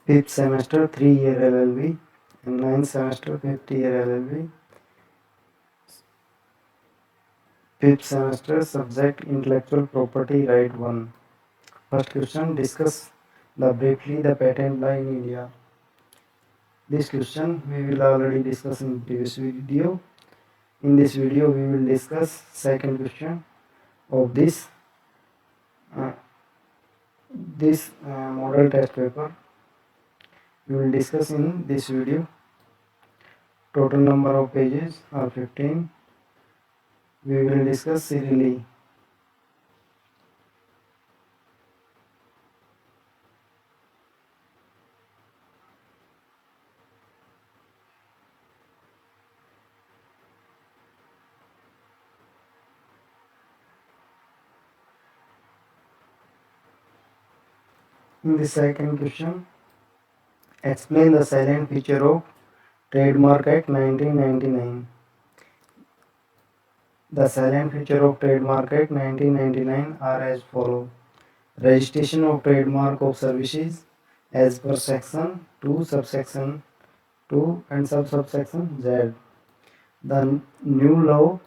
fifth semester 3-year LLB, and ninth semester 5th-year LLB. Fifth semester subject intellectual property right 1. First question, discuss briefly the patent law in India. This question we will already discuss in previous video. In this video we will discuss second question of uh, this model test paper. We will discuss in this video. Total number of pages are 15. We will discuss serially. In the second question, explain the salient feature of Trademark Act 1999. The salient feature of Trademark Act 1999 are as follows. Registration of trademark of services as per section 2 subsection 2 and subsection Z. The new law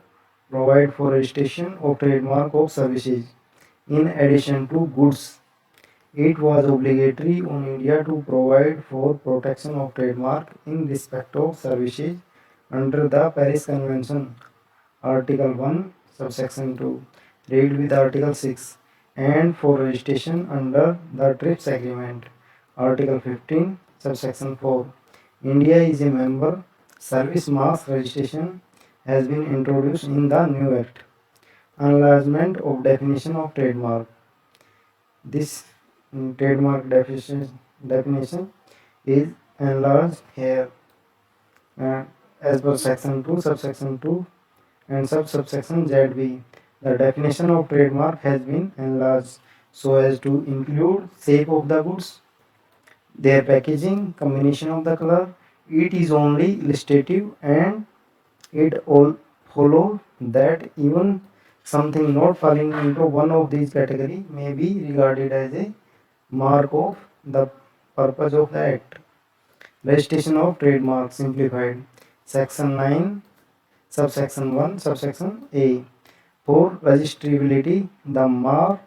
provide for registration of trademark of services. In addition to goods, it was obligatory on India to provide for protection of trademark in respect of services under the Paris Convention, Article 1, subsection 2, read with Article 6, and for registration under the TRIPS Agreement, Article 15, subsection 4. India is a member. Service marks registration has been introduced in the new Act. Enlargement of definition of trademark. This trademark definition is enlarged here as per section 2 subsection 2 and subsection ZB. The definition of trademark has been enlarged so as to include shape of the goods, their packaging, combination of the color. It is only illustrative, and it all follows that even something not falling into one of these categories may be regarded as a mark of the purpose of the act. Registration of trademark simplified. Section 9, subsection 1, subsection A. For registrability, the mark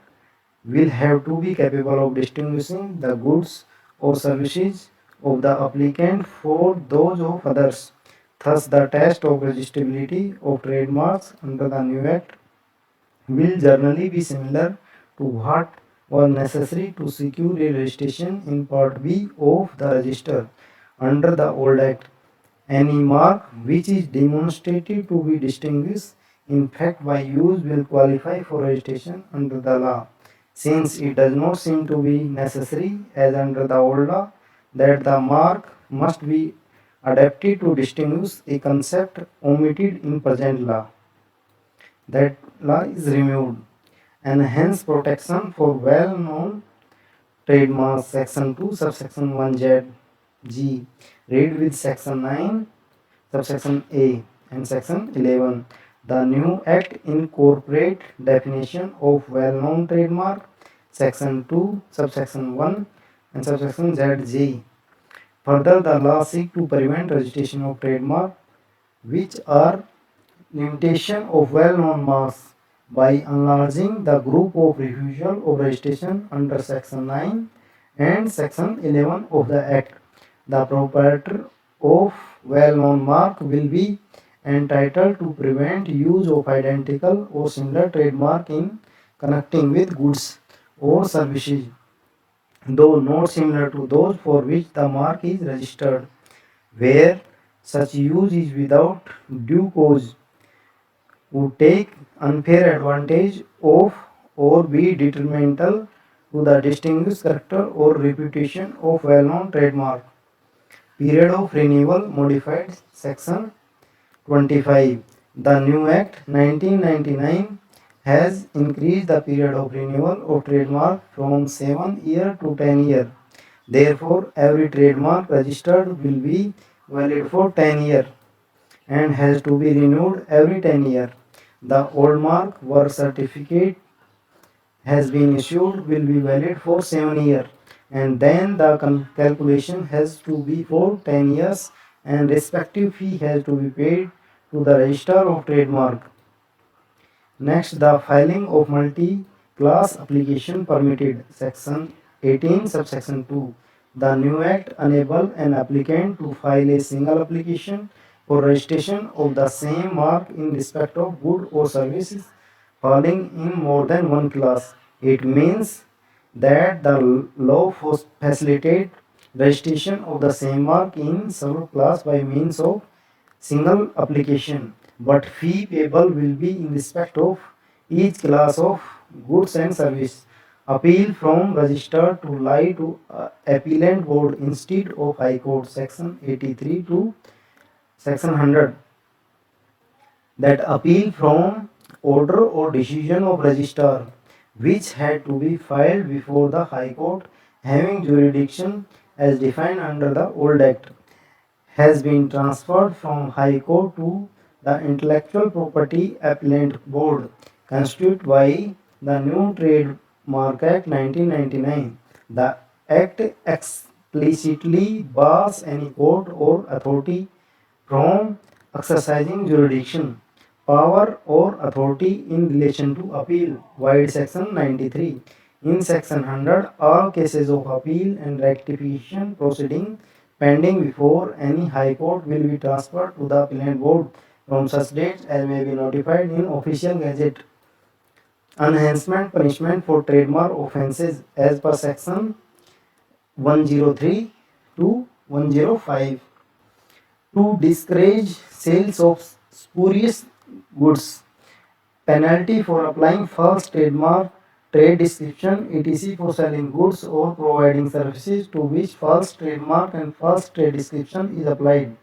will have to be capable of distinguishing the goods or services of the applicant for those of others. Thus, the test of registrability of trademarks under the new Act will generally be similar to what was necessary to secure a registration in Part B of the register under the old Act. Any mark which is demonstrated to be distinguished in fact by use will qualify for registration under the law, since it does not seem to be necessary as under the old law that the mark must be adapted to distinguish a concept omitted in present law. That law is removed, and hence protection for well-known trademarks. Section 2 subsection 1 G. Read with section 9 subsection A and section 11. The new act incorporate definition of well-known trademark, section 2 subsection 1 and subsection ZG. Further, the law seek to prevent registration of trademark which are limitation of well-known marks by enlarging the group of refusal of registration under section 9 and section 11 of the act. The proprietor of well-known mark will be entitled to prevent use of identical or similar trademark in connecting with goods or services, though not similar to those for which the mark is registered, where such use is without due cause, would take unfair advantage of or be detrimental to the distinguished character or reputation of well-known trademark. Period of renewal modified. Section 25. The new Act 1999 has increased the period of renewal of trademark from 7 years to 10 years. Therefore, every trademark registered will be valid for 10 years and has to be renewed every 10 years. The old mark work certificate has been issued will be valid for 7 years. and then the calculation has to be for 10 years and respective fee has to be paid to the Register of Trademark. Next, the filing of multi-class application permitted. Section 18, subsection 2. The new act enable an applicant to file a single application for registration of the same mark in respect of good or services falling in more than one class. It means that the law facilitates registration of the same mark in several class by means of single application, but fee payable will be in respect of each class of goods and service. Appeal from register to lie to appellant board instead of High Court. Section 83 to Section 100. That appeal from order or decision of register which had to be filed before the High Court having jurisdiction as defined under the old act has been transferred from High Court to the Intellectual Property Appellate Board constituted by the new Trademark Act 1999. The Act explicitly bars any court or authority from exercising jurisdiction, power or authority in relation to appeal, void Section 93. In Section 100, all cases of appeal and rectification proceeding pending before any High Court will be transferred to the Appellate Board from such dates as may be notified in Official Gazette. Enhancement punishment for trademark offences as per Section 103 to 105. To discourage sales of spurious goods. Penalty for applying false trademark, trade description, etc. for selling goods or providing services to which false trademark and false trade description is applied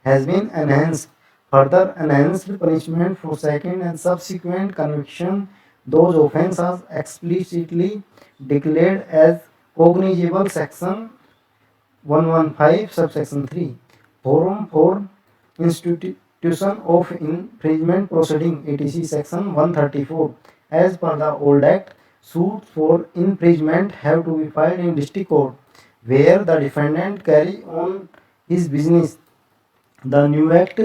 has been enhanced. Further enhanced punishment for second and subsequent conviction. Those offences are explicitly declared as cognizable. Section 115 subsection 3. Forum for institution of infringement proceeding etc. Section 134. As per the old act, suits for infringement have to be filed in district court where the defendant carry on his business. The new act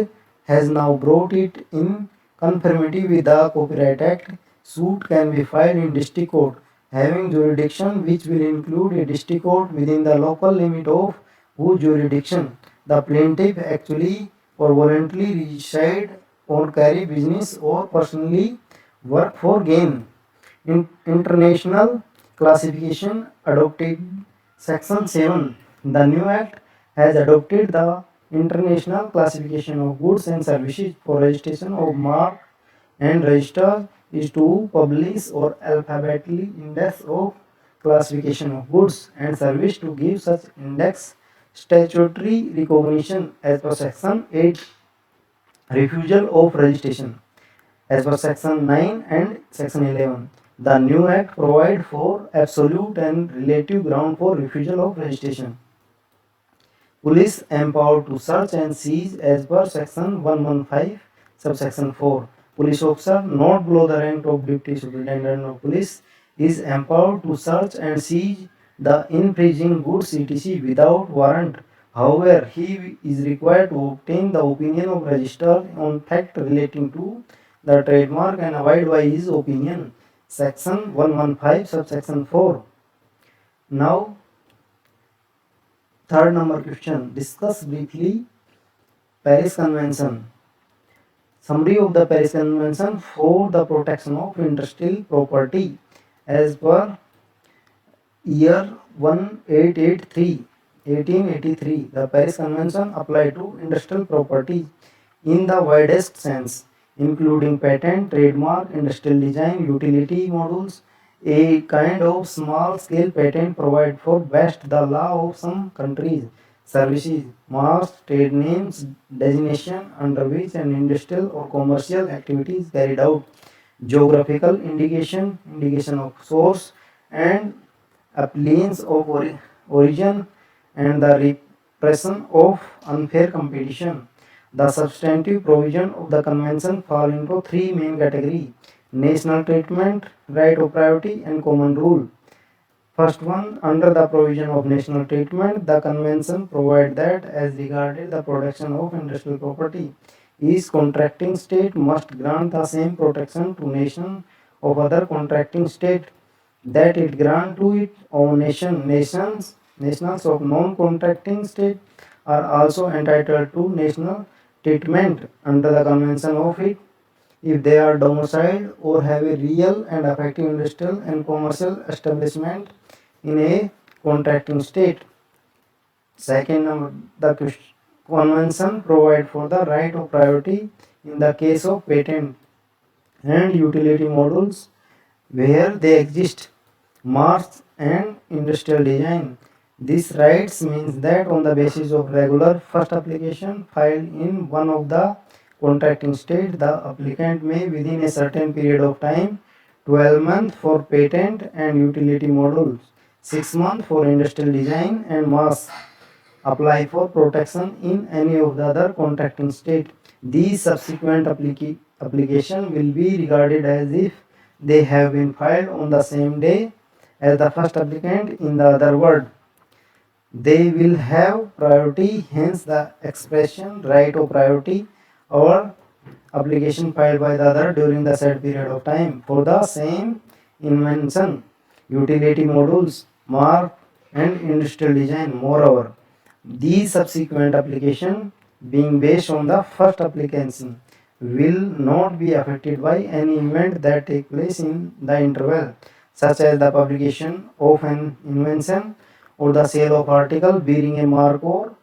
has now brought it in conformity with the Copyright Act. Suit can be filed in district court having jurisdiction which will include a district court within the local limit of whose jurisdiction the plaintiff actually or voluntarily reside or carry business or personally work for gain. International classification adopted. Section 7. The new act has adopted the international classification of goods and services for registration of mark and register is to publish or alphabetically index of classification of goods and service to give such index statutory recognition as per Section 8. Refusal of registration as per Section 9 and Section 11. The new act provides for absolute and relative ground for refusal of registration. Police empowered to search and seize as per Section 115 subsection 4. Police officer not below the rank of Deputy Superintendent of Police is empowered to search and seize the infringing goods etc. without warrant. However, he is required to obtain the opinion of registrar on fact relating to the trademark and abide by his opinion. Section 115 subsection 4. Now, third number question. Discuss briefly Paris Convention. Summary of the Paris Convention for the protection of industrial property as per year 1883. The Paris Convention applied to industrial property in the widest sense, including patent, trademark, industrial design, utility modules. A kind of small-scale patent provided for best the law of some countries, services, marks, trade names, designation under which an industrial or commercial activity is carried out, geographical indication, indication of source, and appearance of origin, and the repression of unfair competition. The substantive provision of the convention fall into three main categories: national treatment, right of priority, and common rule. First one, under the provision of national treatment, the convention provide that as regarded the protection of industrial property, each contracting state must grant the same protection to nation of other contracting state that it grant to its own nation. Nationals of non-contracting state are also entitled to national treatment under the convention of it if they are domiciled or have a real and effective industrial and commercial establishment in a contracting state. Second, the convention provide for the right of priority in the case of patent and utility modules where they exist, marks and industrial design. This rights means that on the basis of regular first application filed in one of the contracting state, the applicant may within a certain period of time, 12 months for patent and utility modules, 6 months for industrial design and marks, apply for protection in any of the other contracting state. These subsequent application will be regarded as if they have been filed on the same day as the first applicant. In the other word, they will have priority, hence the expression right of priority or application filed by the other during the said period of time for the same invention, utility modules, mark and industrial design. Moreover, these subsequent application being based on the first application will not be affected by any event that take place in the interval, such as the publication of an invention or the sale of article bearing a mark or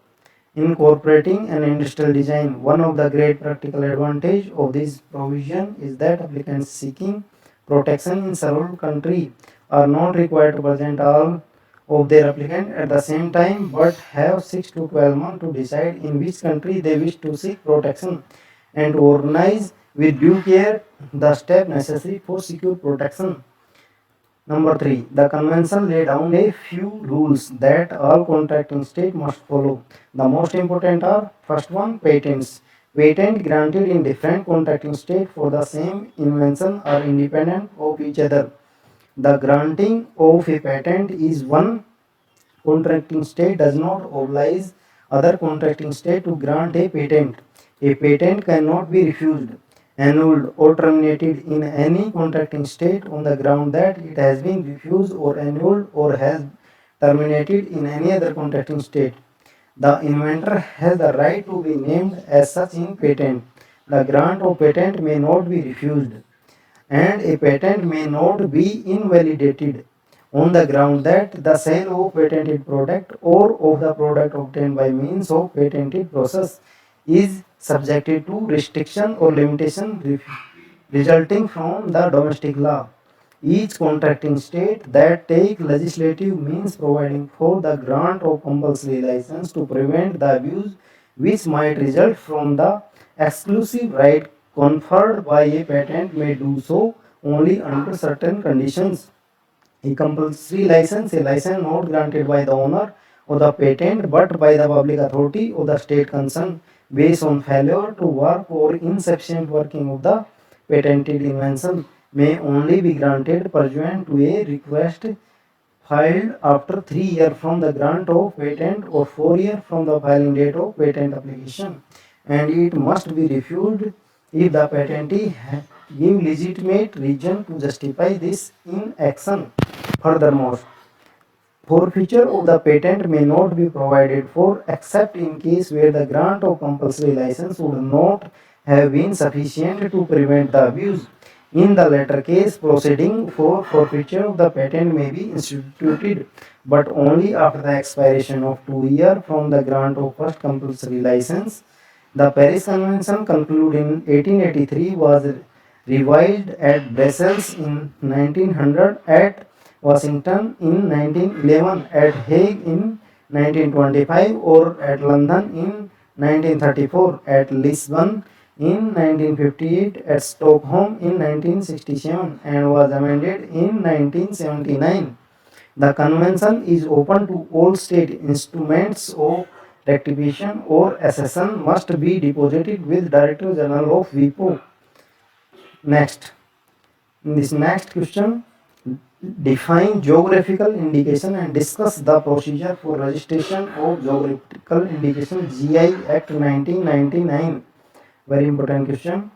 incorporating an industrial design. One of the great practical advantage of this provision is that applicants seeking protection in several countries are not required to present all of their applicant at the same time but have 6 to 12 months to decide in which country they wish to seek protection and to organize with due care the step necessary for secure protection. Number 3. The convention laid down a few rules that all contracting states must follow. The most important are: first one, patents. Patent granted in different contracting states for the same invention are independent of each other. The granting of a patent is one contracting state does not oblige other contracting state to grant a patent. A patent cannot be refused, annulled or terminated in any contracting state on the ground that it has been refused or annulled or has terminated in any other contracting state. The inventor has the right to be named as such in patent. The grant of patent may not be refused and a patent may not be invalidated on the ground that the sale of patented product or of the product obtained by means of patented process is subjected to restriction or limitation resulting from the domestic law. Each contracting state that take legislative means providing for the grant of compulsory license to prevent the abuse which might result from the exclusive right conferred by a patent may do so only under certain conditions. A compulsory license, a license not granted by the owner of the patent but by the public authority of the state concerned based on failure to work or insufficient working of the patented invention may only be granted pursuant to a request filed after 3 years from the grant of patent or 4 years from the filing date of patent application, and it must be refused if the patentee give legitimate reason to justify this inaction. Furthermore, forfeiture of the patent may not be provided for except in case where the grant of compulsory license would not have been sufficient to prevent the abuse. In the latter case, proceeding for forfeiture of the patent may be instituted, but only after the expiration of 2 years from the grant of first compulsory license. The Paris Convention concluded in 1883 was revised at Brussels in 1900, at Washington in 1911, at Hague in 1925, or at London in 1934, at Lisbon in 1958, at Stockholm in 1967, and was amended in 1979. The convention is open to all state. Instruments of rectification or accession must be deposited with Director General of WIPO. Next, in this next question, define geographical indication and discuss the procedure for registration of geographical indication. GI Act 1999. Very important question.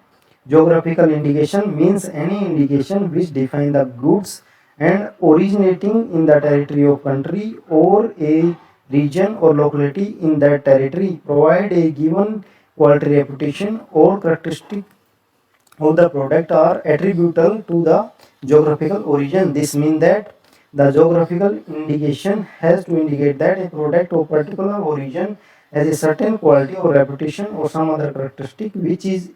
Geographical indication means any indication which define the goods and originating in the territory of country or a region or locality in that territory, provide a given quality, reputation or characteristic of the product are attributable to the geographical origin. This means that the geographical indication has to indicate that a product of particular origin has a certain quality or reputation or some other characteristic which is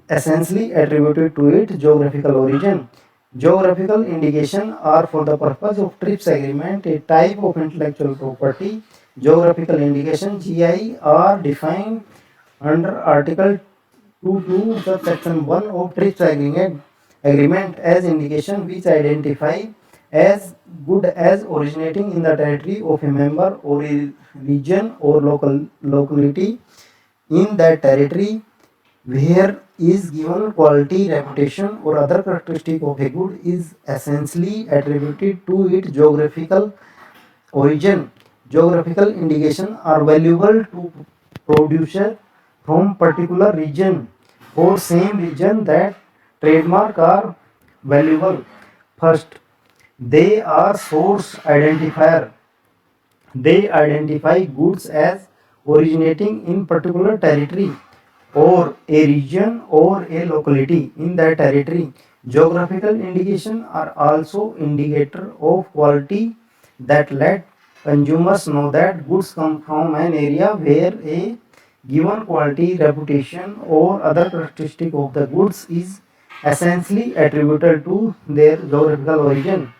essentially attributed to its geographical origin. Geographical indication are for the purpose of TRIPS agreement, a type of intellectual property. Geographical indication GI are defined under Article 22 subsection 1 of TRIPS agreement as indication which identify as good as originating in the territory of a member or a region or locality in that territory where is given quality, reputation or other characteristic of a good is essentially attributed to its geographical origin. Geographical indication are valuable to producer from particular region or same region. That trademark are valuable. First, they are source identifier. They identify goods as originating in particular territory or a region or a locality in that territory. Geographical indication are also indicator of quality that let consumers know that goods come from an area where a given quality, reputation or other characteristic of the goods is essentially attributable to their geographical origin.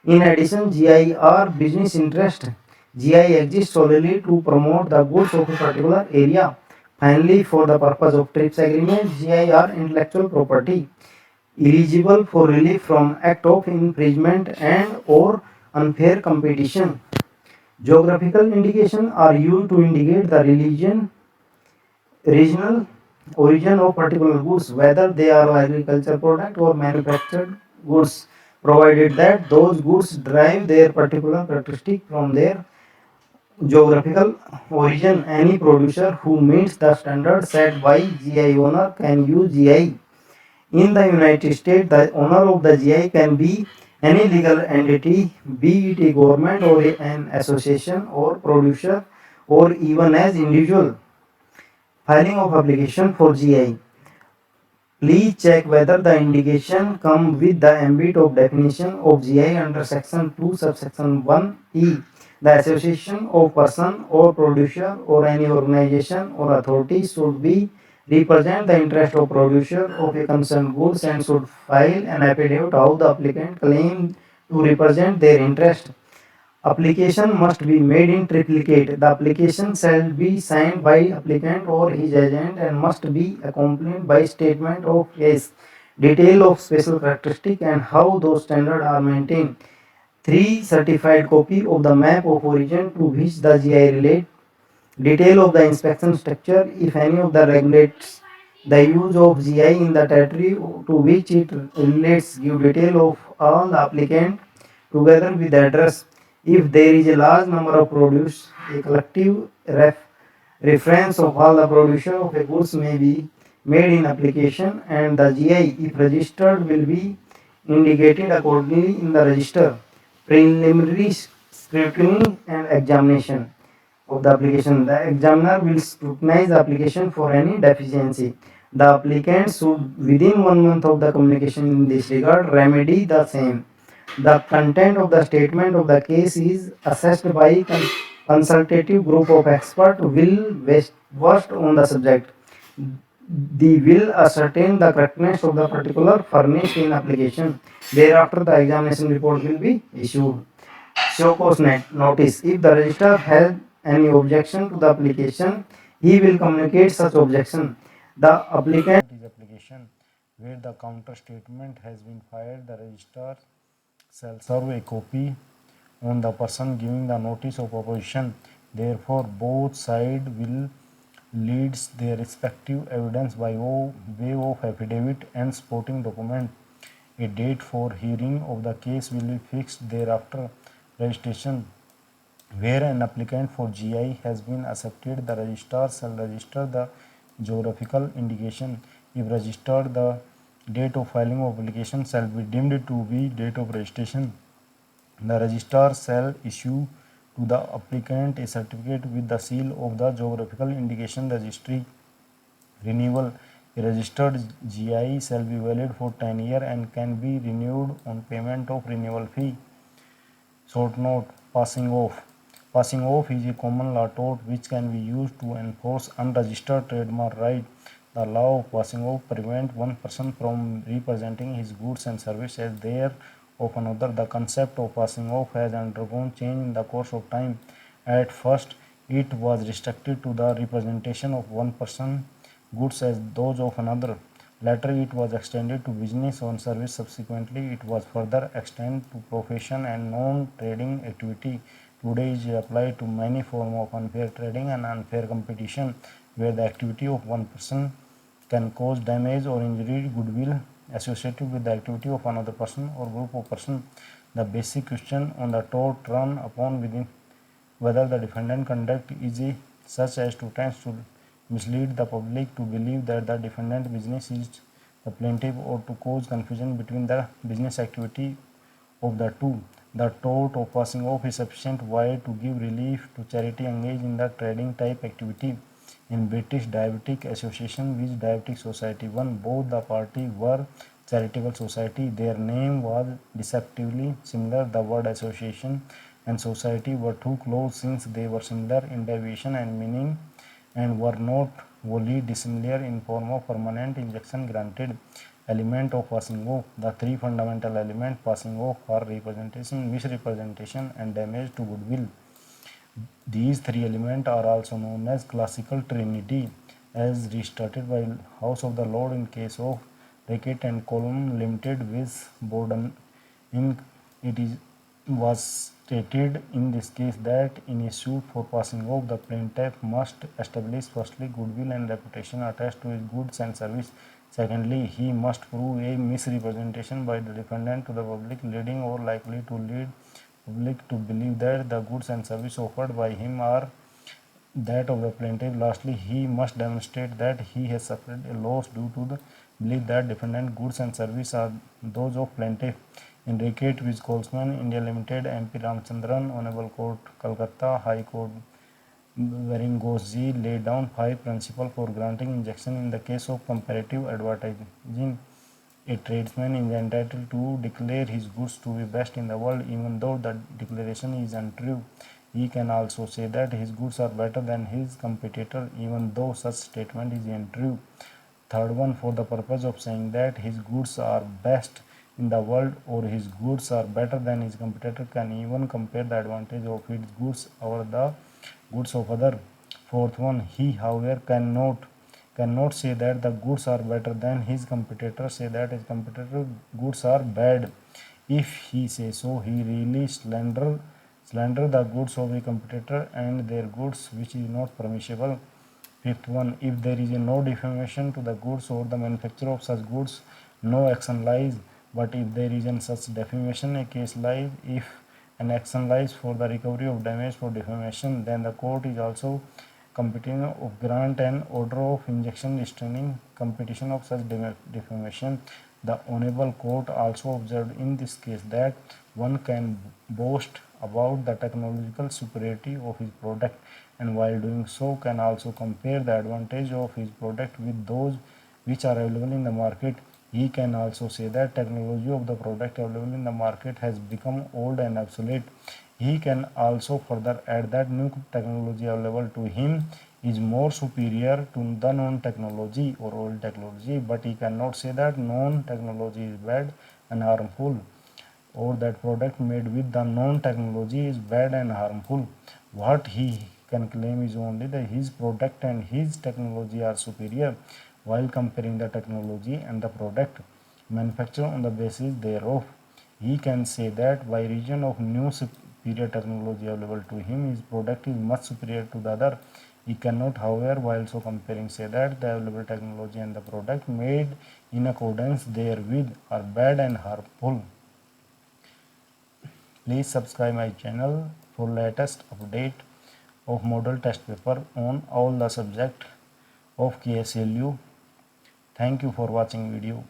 In addition, GI are business interest. GI exists solely to promote the goods of a particular area. Finally, for the purpose of TRIPS agreement, GI are intellectual property eligible for relief from act of infringement and or unfair competition. Geographical indication are used to indicate the regional origin of particular goods, whether they are agricultural product or manufactured goods, provided that those goods derive their particular characteristic from their geographical origin. Any producer who meets the standard set by GI owner can use GI. In the United States, the owner of the GI can be any legal entity, be it a government or an association or producer or even as individual. Filing of application for GI. Please check whether the indication come with the ambit of definition of GI under section 2 subsection 1e. The association of person or producer or any organization or authority should be represent the interest of producer of a concerned goods and should file an affidavit of the applicant claim to represent their interest. Application must be made in triplicate. The application shall be signed by applicant or his agent and must be accompanied by statement of case, detail of special characteristic and how those standards are maintained. 3 certified copy of the map of origin to which the GI relate, detail of the inspection structure if any of the regulates the use of GI in the territory to which it relates, give detail of all the applicant together with the address. If there is a large number of produce, a collective reference of all the producer of a goods may be made in application and the GI, if registered, will be indicated accordingly in the register. Preliminary scrutiny and examination of the application. The examiner will scrutinize the application for any deficiency. The applicant should within 1 month of the communication in this regard remedy the same. The content of the statement of the case is assessed by consultative group of experts will versed on the subject. They will ascertain the correctness of the particular furnished in application. Thereafter, the examination report will be issued. Show cause notice. If the registrar has any objection to the application, he will communicate such objection. The applicant is application where the counter statement has been filed, the registrar shall serve a copy on the person giving the notice of opposition. Therefore, both sides will lead their respective evidence by way of affidavit and supporting document. A date for hearing of the case will be fixed thereafter. Registration. Where an applicant for GI has been accepted, the registrar shall register the geographical indication. If registered, the date of filing of application shall be deemed to be date of registration. The registrar shall issue to the applicant a certificate with the seal of the geographical indication registry. Renewal. A registered GI shall be valid for 10 years and can be renewed on payment of renewal fee. Short note. Passing off. Passing off is a common law tort which can be used to enforce unregistered trademark right. The law of passing off prevents one person from representing his goods and services as there of another. The concept of passing off has undergone change in the course of time. At first, it was restricted to the representation of one person goods as those of another. Later, it was extended to business or service. Subsequently, it was further extended to profession and non-trading activity. Today, it is applied to many forms of unfair trading and unfair competition, where the activity of one person can cause damage or injury goodwill associated with the activity of another person or group of persons. The basic question on the tort run upon within whether the defendant conduct is such as to tend to mislead the public to believe that the defendant business is the plaintiff or to cause confusion between the business activity of the two. The tort of passing off is sufficient wide to give relief to charity engaged in the trading type activity. In British Diabetic Association with Diabetic Society 1, both the parties were charitable society. Their name was deceptively similar. The word association and society were too close since they were similar in derivation and meaning and were not wholly dissimilar in form of permanent injunction granted. Element of passing off. The three fundamental elements passing off are representation, misrepresentation, and damage to goodwill. These three elements are also known as classical trinity, as restated by House of the Lord in case of Racket and Column Limited with Borden Inc. It was stated in this case that in a suit for passing off, the plaintiff must establish firstly goodwill and reputation attached to his goods and service. Secondly, he must prove a misrepresentation by the defendant to the public, leading or likely to lead public to believe that the goods and service offered by him are that of the plaintiff. Lastly, he must demonstrate that he has suffered a loss due to the belief that defendant goods and service are those of plaintiff. In Racket with Colesman India Limited, MP Ramchandran, Honorable Court, Calcutta High Court, Varingosji laid down 5 principles for granting injunction in the case of comparative advertising. A tradesman is entitled to declare his goods to be best in the world even though the declaration is untrue. He can also say that his goods are better than his competitor even though such statement is untrue. Third one, for the purpose of saying that his goods are best in the world or his goods are better than his competitor, can even compare the advantage of his goods over the goods of other. Fourth one, he however cannot say that the goods are better than his competitor, say that his competitor goods are bad. If he says so, he really slander the goods of a competitor and their goods, which is not permissible. Fifth one, if there is no defamation to the goods or the manufacturer of such goods, no action lies. But if there is such defamation, a case lies. If an action lies for the recovery of damage for defamation, then the court is also competent of grant an order of injunction restraining competition of such defamation. The Honorable Court also observed in this case that one can boast about the technological superiority of his product and while doing so can also compare the advantage of his product with those which are available in the market. He can also say that technology of the product available in the market has become old and obsolete. He can also further add that new technology available to him is more superior to the known technology or old technology, but he cannot say that known technology is bad and harmful or that product made with the known technology is bad and harmful. What he can claim is only that his product and his technology are superior while comparing the technology and the product manufactured on the basis thereof. He can say that by reason of new superior technology available to him, his product is much superior to the other. We cannot, however, while so comparing, say that the available technology and the product made in accordance therewith are bad and harmful. Please subscribe my channel for latest update of model test paper on all the subject of KSLU. Thank you for watching video.